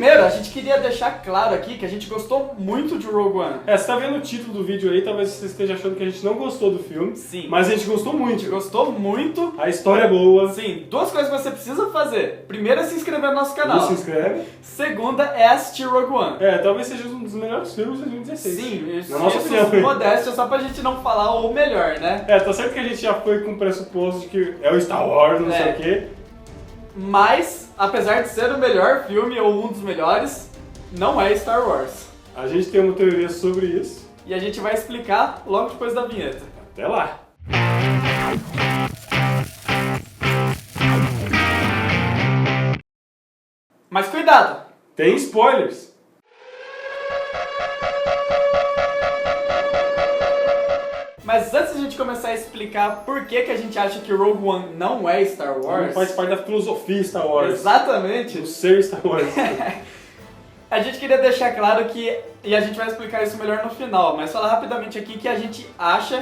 Primeiro, a gente queria deixar claro aqui que a gente gostou muito de Rogue One. Você tá vendo o título do vídeo aí, talvez você esteja achando que a gente não gostou do filme. Sim. Mas a gente gostou A muito. gente gostou muito. A história é boa. Sim, duas coisas que você precisa fazer. Primeiro é se inscrever no nosso canal. Se inscreve. Segunda é assistir Rogue One. Talvez seja um dos melhores filmes de 2016. Sim, isso, na nossa opinião. Modéstia, só pra gente não falar o melhor, né? Tá certo que a gente já foi com o pressuposto de que é o Star Wars, não sei o quê. Mas, apesar de ser o melhor filme ou um dos melhores, não é Star Wars. A gente tem uma teoria sobre isso. E a gente vai explicar logo depois da vinheta. Até lá! Mas cuidado! Tem spoilers! Mas antes de a gente começar a explicar por que a gente acha que Rogue One não é Star Wars... Não faz parte da filosofia Star Wars. Exatamente! Do ser Star Wars. A gente queria deixar claro que, e a gente vai explicar isso melhor no final, mas falar rapidamente aqui que a gente acha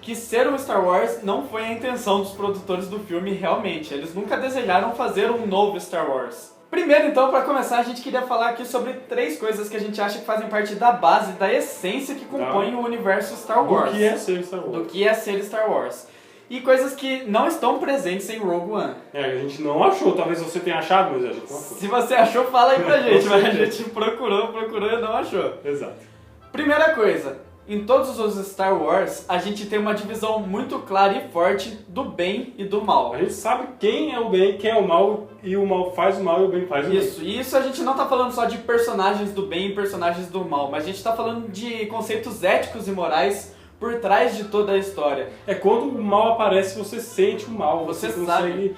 que ser um Star Wars não foi a intenção dos produtores do filme realmente. Eles nunca desejaram fazer um novo Star Wars. Primeiro, então, para começar, a gente queria falar aqui sobre 3 coisas que a gente acha que fazem parte da base, da essência que compõe o universo Star Wars. Do que é ser Star Wars. Do que é ser Star Wars. E coisas que não estão presentes em Rogue One. A gente não achou, talvez você tenha achado, mas a gente não achou. Se você achou, fala aí pra gente, mas a gente procurou e não achou. Exato. Primeira coisa, em todos os Star Wars, a gente tem uma divisão muito clara e forte do bem e do mal. A gente sabe quem é o bem, quem é o mal, e o mal faz o mal e o bem faz o bem. Isso, e isso a gente não tá falando só de personagens do bem e personagens do mal, mas a gente tá falando de conceitos éticos e morais por trás de toda a história. Quando o mal aparece, você sente o mal, você consegue, sabe,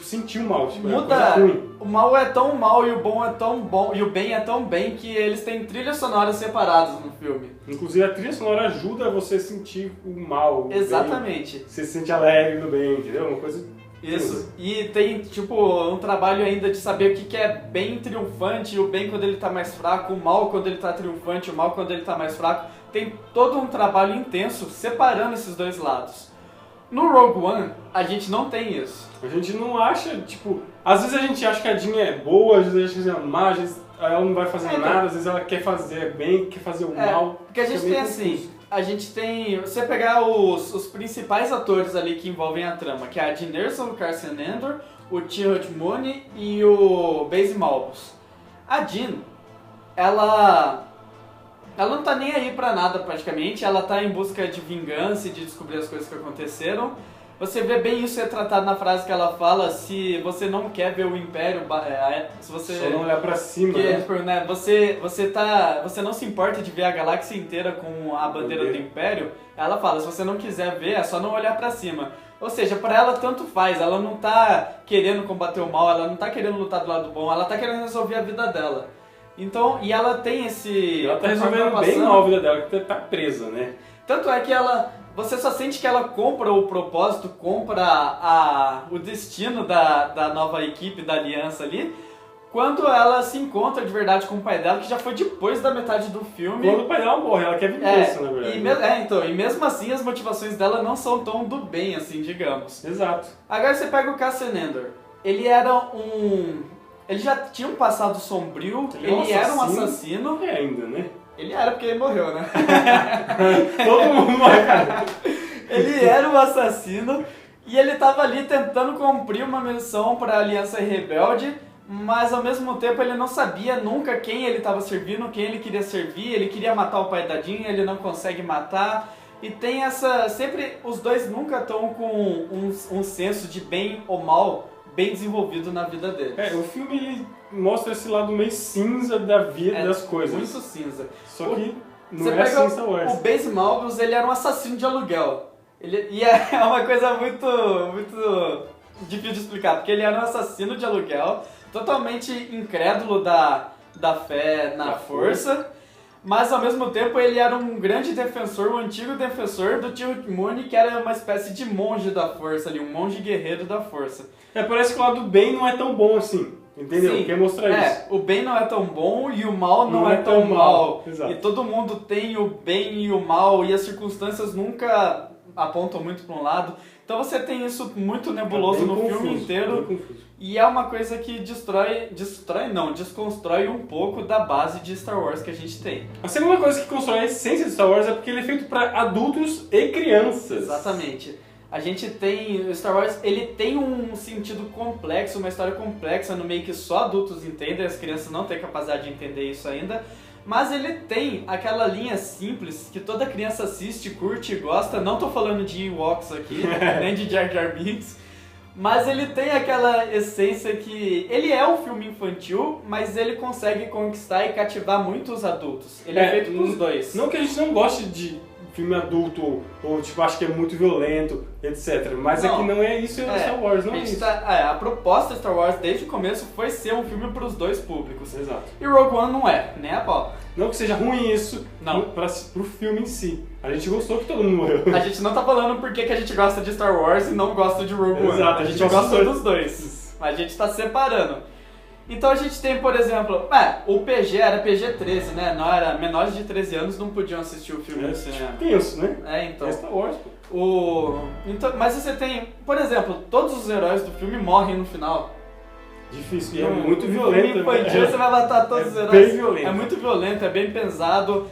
sentir o mal. Muda, o mal é tão mal e o bom é tão bom, e o bem é tão bem que eles têm trilhas sonoras separadas no filme. Inclusive a trilha sonora ajuda você a sentir o mal. Exatamente. Você se sente alegre no bem, entendeu? Uma coisa... Isso, e tem um trabalho ainda de saber o que é bem triunfante, o bem quando ele tá mais fraco, o mal quando ele tá triunfante, o mal quando ele tá mais fraco. Tem todo um trabalho intenso separando esses dois lados. No Rogue One, a gente não tem isso. A gente não acha, às vezes a gente acha que a Jean é boa, às vezes a gente acha que ela é má, às vezes ela não vai fazer nada, às vezes ela quer fazer bem, quer fazer o mal. Porque a gente tem assim, você pegar os principais atores ali que envolvem a trama, que é a Jean Erso, o Cassian Andor, o Timothée Mooney e o Basie Malbus. A Jean, ela não tá nem aí pra nada praticamente, ela tá em busca de vingança e de descobrir as coisas que aconteceram. Você vê bem isso retratado na frase que ela fala: se você não quer ver o Império, se você... Só não olhar pra cima, né? Você não se importa de ver a galáxia inteira com a bandeira do Império. Ela fala, se você não quiser ver, é só não olhar pra cima. Ou seja, pra ela tanto faz, ela não tá querendo combater o mal, ela não tá querendo lutar do lado bom, ela tá querendo resolver a vida dela. Então, e ela tem esse... Ela tá resolvendo bem mal a vida dela, que tá presa, né? Tanto é que você só sente que ela compra o propósito, compra o destino da nova equipe, da aliança ali, quando ela se encontra de verdade com o pai dela, que já foi depois da metade do filme. Quando o pai dela morre, ela quer vingança, na verdade. E mesmo assim as motivações dela não são tão do bem, assim, digamos. Exato. Agora você pega o Cassian Andor. Ele já tinha um passado sombrio, ele era um assassino. Ainda, né? Ele era porque ele morreu, né? Todo mundo morre, cara. Ele era um assassino e ele tava ali tentando cumprir uma missão para a Aliança Rebelde, mas ao mesmo tempo ele não sabia nunca quem ele estava servindo, quem ele queria servir. Ele queria matar o pai da Jean, ele não consegue matar. E tem sempre os dois nunca estão com um senso de bem ou mal bem desenvolvido na vida deles. O filme ele mostra esse lado meio cinza da vida das coisas. Muito cinza. Só que não é assim Star Wars. O Basie Malbus, ele era um assassino de aluguel. E é uma coisa muito, muito difícil de explicar, porque ele era um assassino de aluguel, totalmente incrédulo da fé na força, mas ao mesmo tempo ele era um grande defensor, um antigo defensor do Timothée Mooney, que era uma espécie de monge da força ali, um monge guerreiro da força. Parece que o lado bem não é tão bom assim, entendeu? Sim, quer mostrar isso. O bem não é tão bom e o mal não é tão mal. Exato. E todo mundo tem o bem e o mal, e as circunstâncias nunca apontam muito para um lado. Então você tem isso muito nebuloso no filme inteiro. Bem confuso. E é uma coisa que desconstrói um pouco da base de Star Wars que a gente tem. A segunda coisa que constrói a essência de Star Wars é porque ele é feito para adultos e crianças. Exatamente. A gente tem... Star Wars, ele tem um sentido complexo, uma história complexa no meio que só adultos entendem, as crianças não têm capacidade de entender isso ainda. Mas ele tem aquela linha simples que toda criança assiste, curte e gosta. Não tô falando de Ewoks aqui, nem de Jar Jar Binks. Mas ele tem aquela essência que... Ele é um filme infantil, mas ele consegue conquistar e cativar muitos adultos. Ele é feito pros dois. Não que a gente não goste de filme adulto, ou tipo, acho que é muito violento, etc. Mas Não. é que não é isso Star Wars, não é isso. A proposta de Star Wars desde o começo foi ser um filme pros dois públicos. Exato. E Rogue One não é, nem a pau. Não que seja ruim isso Não. pro filme em si. A gente gostou que todo mundo morreu. A gente não tá falando porque que a gente gosta de Star Wars e não gosta de Rogue One. Exato, A gente gosta dos dois. Mas a gente tá separando. Então a gente tem, por exemplo, o PG era PG-13, né? Não era, menores de 13 anos não podiam assistir o filme no cinema. Penso, né? Então. É Star Wars, pô. Mas você tem, por exemplo, todos os heróis do filme morrem no final. Difícil, e é muito violento. No filme infantil você vai matar todos os heróis. Bem violento. É muito violento, é bem pesado.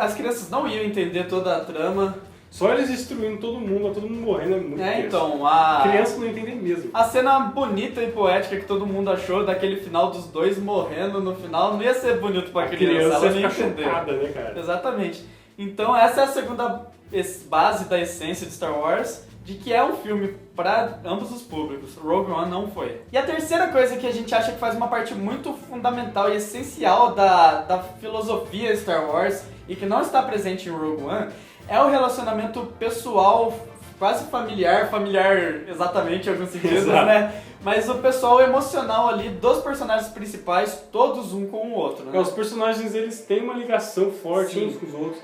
As crianças não iam entender toda a trama. Só eles destruindo todo mundo morrendo é muito tenso. Então, Criança não entende mesmo. A cena bonita e poética que todo mundo achou daquele final dos dois morrendo no final não ia ser bonito pra criança, ela não ia entender. Chocada, né, cara? Exatamente. Então essa é a segunda base da essência de Star Wars, de que é um filme para ambos os públicos. Rogue One não foi. E a terceira coisa que a gente acha que faz uma parte muito fundamental e essencial da filosofia Star Wars e que não está presente em Rogue One é o relacionamento pessoal, quase familiar exatamente em alguns sentidos, né? Mas o pessoal emocional ali dos personagens principais, todos um com o outro, né? Os personagens, eles têm uma ligação forte uns com os outros.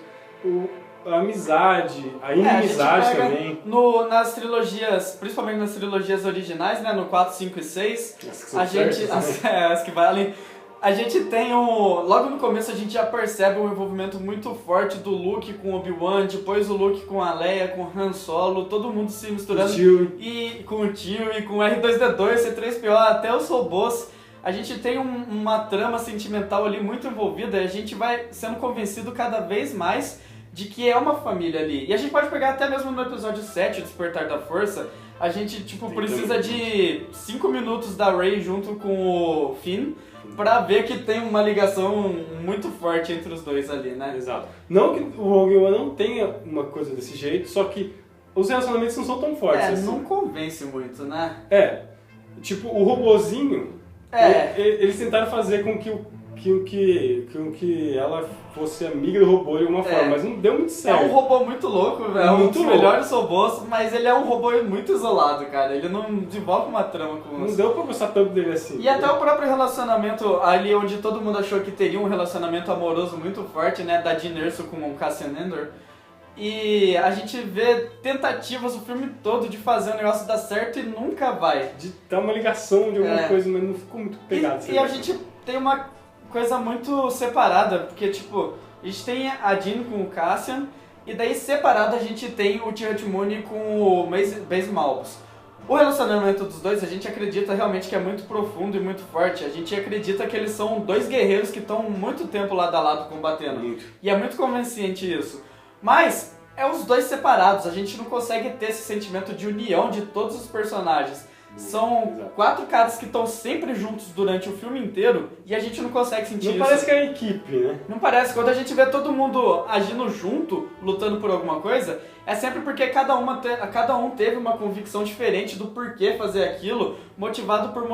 A amizade, a inimizade também. Nas trilogias, principalmente nas trilogias originais, né? No 4, 5 e 6, as que valem... A gente tem logo no começo a gente já percebe um envolvimento muito forte do Luke com Obi-Wan, depois o Luke com a Leia, com o Han Solo, todo mundo se misturando. E com o tio, e com o R2-D2, C-3PO, até os robôs. A gente tem uma trama sentimental ali muito envolvida e a gente vai sendo convencido cada vez mais de que é uma família ali. E a gente pode pegar até mesmo no episódio 7, o Despertar da Força, a gente precisa de 5 minutos da Rey junto com o Finn pra ver que tem uma ligação muito forte entre os dois ali, né? Exato. Não que o Rogue One não tenha uma coisa desse jeito, só que os relacionamentos não são tão fortes assim. Não convence muito, né? Tipo, o robozinho, eles tentaram fazer com que ela fosse amiga do robô de alguma forma, mas não deu muito certo. É um robô muito louco, velho. É um dos melhores robôs, mas ele é um robô muito isolado, cara. Ele não desenvolve uma trama com Não deu pra gostar tanto dele assim. E até o próprio relacionamento ali, onde todo mundo achou que teria um relacionamento amoroso muito forte, né? Da Jyn Erso com o Cassian Andor. E a gente vê tentativas o filme todo de fazer o negócio dar certo e nunca vai. De dar uma ligação de alguma coisa, mas não ficou muito pegado. E a gente tem uma coisa muito separada, porque tipo, a gente tem a Jyn com o Cassian, e daí separado a gente tem o Tio Mooney com o Baze Malbus. O relacionamento dos dois a gente acredita realmente que é muito profundo e muito forte. A gente acredita que eles são dois guerreiros que estão muito tempo lado a lado combatendo. E é muito convincente isso. Mas é os dois separados, a gente não consegue ter esse sentimento de união de todos os personagens. São 4 caras que estão sempre juntos durante o filme inteiro e a gente não consegue sentir isso. Não parece que é equipe, né? Não parece. Quando a gente vê todo mundo agindo junto, lutando por alguma coisa, é sempre porque cada um teve uma convicção diferente do porquê fazer aquilo, motivado por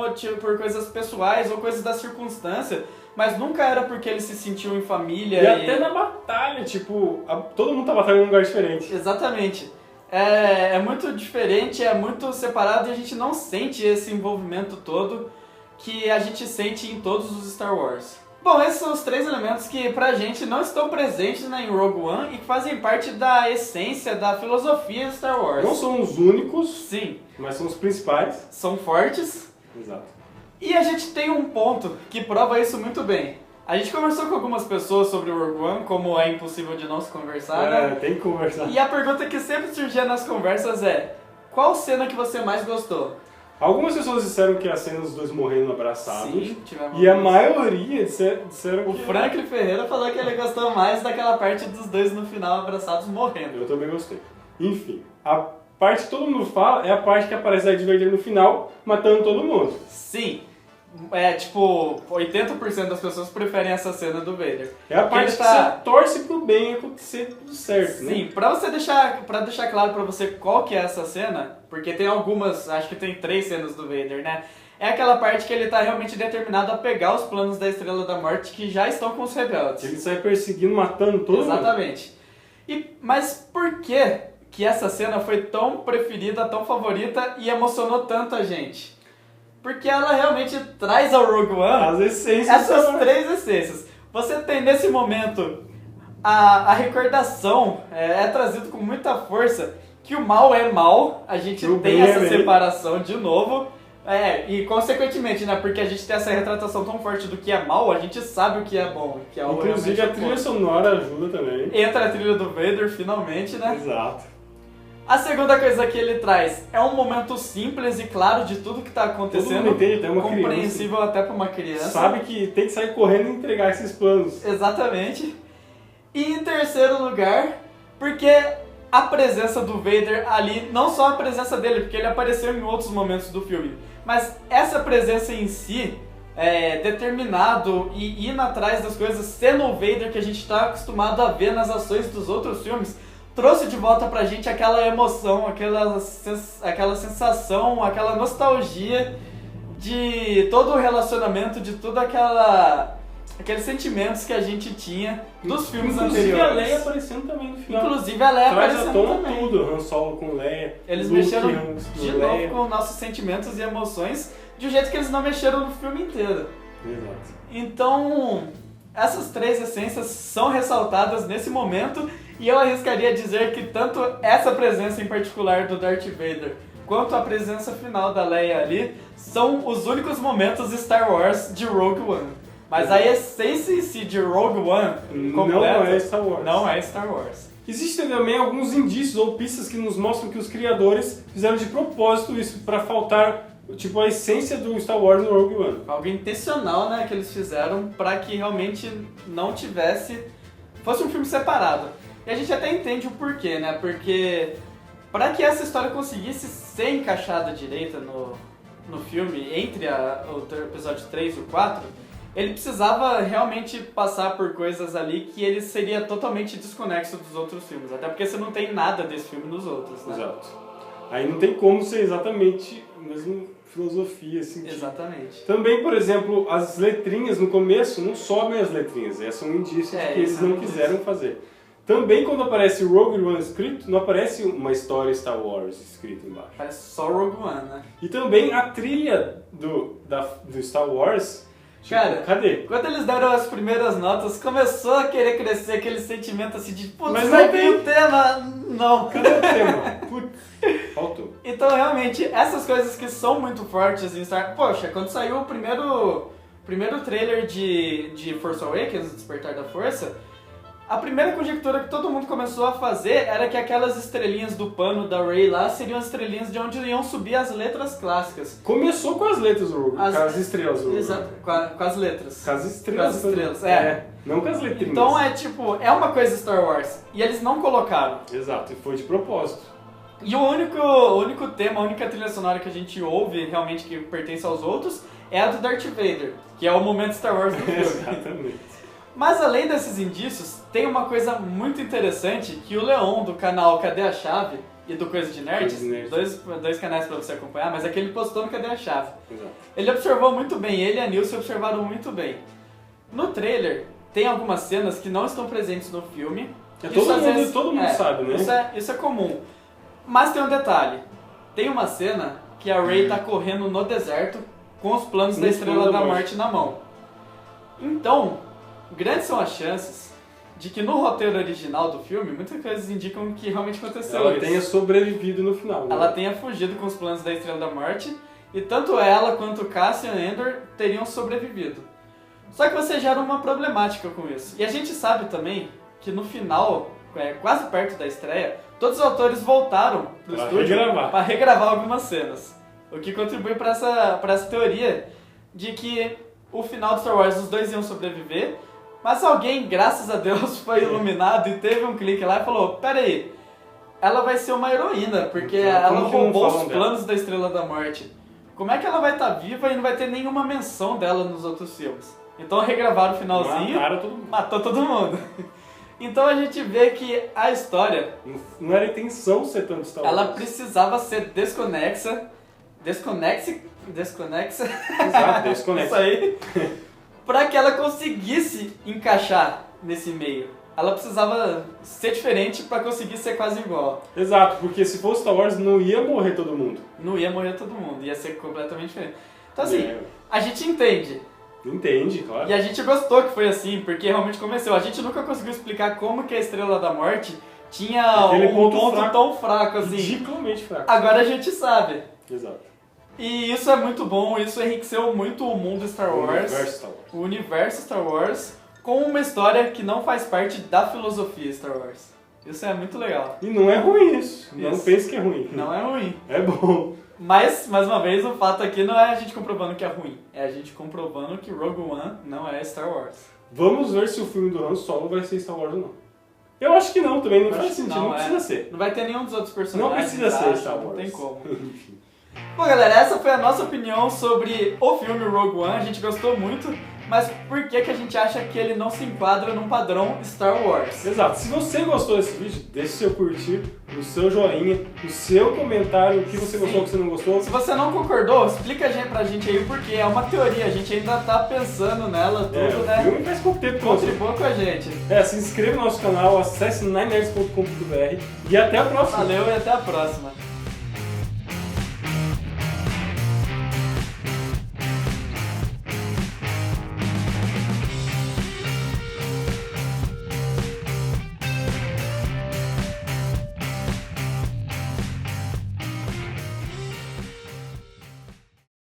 coisas pessoais ou coisas da circunstância, mas nunca era porque eles se sentiam em família. E até na batalha, tipo, todo mundo tá batalhando em um lugar diferente. Exatamente. É muito diferente, é muito separado e a gente não sente esse envolvimento todo que a gente sente em todos os Star Wars. Bom, esses são os 3 elementos que pra gente não estão presentes em Rogue One e que fazem parte da essência, da filosofia de Star Wars. Não são os únicos, sim, mas são os principais. São fortes. Exato. E a gente tem um ponto que prova isso muito bem. A gente conversou com algumas pessoas sobre o Rogue One, como é impossível de não se conversar, né? Tem que conversar. E a pergunta que sempre surgia nas conversas é: qual cena que você mais gostou? Algumas pessoas disseram que a cena dos dois morrendo abraçados. Sim, tivemos. E a maioria disseram que... O Franklin Ferreira falou que ele gostou mais daquela parte dos dois no final abraçados morrendo. Eu também gostei. Enfim, a parte que todo mundo fala é a parte que aparece Darth Vader no final, matando todo mundo. Sim. 80% das pessoas preferem essa cena do Vader. É a parte que você torce pro bem acontecer tudo certo, né? Sim, pra deixar claro pra você qual que é essa cena, porque tem algumas, acho que tem 3 cenas do Vader, né? É aquela parte que ele tá realmente determinado a pegar os planos da Estrela da Morte que já estão com os rebeldes. Ele sai perseguindo, matando todo mundo. Exatamente. Mas por que essa cena foi tão preferida, tão favorita e emocionou tanto a gente? Porque ela realmente traz ao Rogue One as essências, essas 3 essências. Você tem nesse momento a recordação, é trazido com muita força que o mal é mal, a gente tem essa separação de novo, e consequentemente, né, porque a gente tem essa retratação tão forte do que é mal, a gente sabe o que é bom, que é o inclusive a trilha sonora ajuda também. Entra a trilha do Vader finalmente, né? Exato. A segunda coisa que ele traz é um momento simples e claro de tudo que está acontecendo. Todo mundo entende, até uma compreensível criança. Até para uma criança. Sabe que tem que sair correndo e entregar esses planos. Exatamente. E em terceiro lugar, porque a presença do Vader ali, não só a presença dele, porque ele apareceu em outros momentos do filme, mas essa presença em si, determinado e indo atrás das coisas, sendo o Vader que a gente está acostumado a ver nas ações dos outros filmes, trouxe de volta pra gente aquela emoção, aquela sensação, aquela nostalgia de todo o relacionamento, de tudo aqueles sentimentos que a gente tinha dos filmes anteriores. Inclusive a Leia aparecendo também no final. Inclusive a Leia aparecendo também. Traz tudo, Han Solo com Leia. Eles mexeram de novo com nossos sentimentos e emoções de um jeito que eles não mexeram no filme inteiro. Exato. Então, essas 3 essências são ressaltadas nesse momento. E eu arriscaria dizer que tanto essa presença em particular do Darth Vader quanto a presença final da Leia ali são os únicos momentos Star Wars de Rogue One. Mas a essência em si de Rogue One completa, não é Star Wars. Não é Star Wars. Existem também alguns indícios ou pistas que nos mostram que os criadores fizeram de propósito isso para faltar tipo a essência do Star Wars no Rogue One. Algo intencional, né, que eles fizeram para que realmente não fosse um filme separado. E a gente até entende o porquê, né? Porque para que essa história conseguisse ser encaixada direita no filme, entre o episódio 3 e o 4, ele precisava realmente passar por coisas ali que ele seria totalmente desconexo dos outros filmes. Até porque você não tem nada desse filme nos outros, né? Exato. Aí não tem como ser exatamente a mesma filosofia, assim. Exatamente. Também, por exemplo, as letrinhas no começo não sobem as letrinhas. Esse é um indício de que eles não quiseram fazer. Também quando aparece Rogue One escrito, não aparece uma história Star Wars escrita embaixo. Parece só Rogue One, né? E também a trilha do Star Wars, cara, cadê? Quando eles deram as primeiras notas, começou a querer crescer aquele sentimento assim de putz, mas vai vir o tema! Não! Cadê o tema? Putz, faltou. Então realmente, essas coisas que são muito fortes em Star Wars... Poxa, quando saiu o primeiro trailer de Force Awakens, Despertar da Força, a primeira conjectura que todo mundo começou a fazer era que aquelas estrelinhas do pano da Rey lá seriam as estrelinhas de onde iam subir as letras clássicas. Começou com as letras, com as estrelas. Exato, com as letras. Com as estrelas. Com as estrelas, não com as letrinhas. Então é uma coisa Star Wars. E eles não colocaram. Exato, e foi de propósito. E o único tema, a única trilha sonora que a gente ouve realmente que pertence aos outros é a do Darth Vader, que é o momento Star Wars do filme. Exatamente. Mas além desses indícios, tem uma coisa muito interessante que o Leon, do canal Cadê a Chave, e do Coisa de Nerds, dois canais pra você acompanhar, mas é que ele postou no Cadê a Chave. Exato. Ele observou muito bem, ele e a Nilce observaram muito bem. No trailer, tem algumas cenas que não estão presentes no filme. Todo mundo sabe, né? Isso é comum. Mas tem um detalhe. Tem uma cena que a Rey tá correndo no deserto com os planos da Estrela da Morte na mão. Então, grandes são as chances de que no roteiro original do filme, muitas coisas indicam que realmente aconteceu isso. Ela tenha sobrevivido no final. Né? Ela tenha fugido com os planos da Estrela da Morte, e tanto ela quanto Cassian Andor teriam sobrevivido. Só que você gera uma problemática com isso. E a gente sabe também que no final, quase perto da estreia, todos os autores voltaram pro estúdio para regravar algumas cenas. O que contribui para essa teoria de que o final do Star Wars os dois iam sobreviver, mas alguém, graças a Deus, foi iluminado e teve um clique lá e falou, peraí, ela vai ser uma heroína, porque ela roubou os planos da Estrela da Morte. Como é que ela vai estar viva e não vai ter nenhuma menção dela nos outros filmes? Então regravaram o finalzinho, matou todo mundo. Então a gente vê que a história... Não era intenção ser tanto Star Wars. Ela precisava ser desconexa. Exato, desconexa. Isso aí. Pra que ela conseguisse encaixar nesse meio. Ela precisava ser diferente pra conseguir ser quase igual. Exato, porque se fosse Star Wars não ia morrer todo mundo. Não ia morrer todo mundo, ia ser completamente diferente. Então assim, a gente entende. Entende, claro. E a gente gostou que foi assim, porque realmente convenceu. A gente nunca conseguiu explicar como que a Estrela da Morte tinha um ponto tão fraco assim. Ridiculamente fraco. Agora a gente sabe. Exato. E isso é muito bom, isso enriqueceu muito o mundo Star Wars. O universo Star Wars, com uma história que não faz parte da filosofia Star Wars. Isso é muito legal. E não é ruim isso. Não pense que é ruim. Não é ruim. É bom. Mas, mais uma vez, o fato aqui não é a gente comprovando que é ruim. É a gente comprovando que Rogue One não é Star Wars. Vamos ver se o filme do Han Solo vai ser Star Wars ou não. Eu acho que não, também não faz sentido, não precisa ser. Não vai ter nenhum dos outros personagens. Não precisa ser Star Wars. Não tem como. Bom, galera, essa foi a nossa opinião sobre o filme Rogue One. A gente gostou muito, mas por que a gente acha que ele não se enquadra num padrão Star Wars? Exato. Se você gostou desse vídeo, deixe seu curtir, o seu joinha, o seu comentário, o que você gostou, o que você não gostou. Se você não concordou, explica pra gente aí, porque é uma teoria, a gente ainda tá pensando nela, tudo, né? O filme faz pouco tempo. Contribua com a gente. Se inscreva no nosso canal, acesse ninenerds.com.br e até a próxima. Valeu e até a próxima.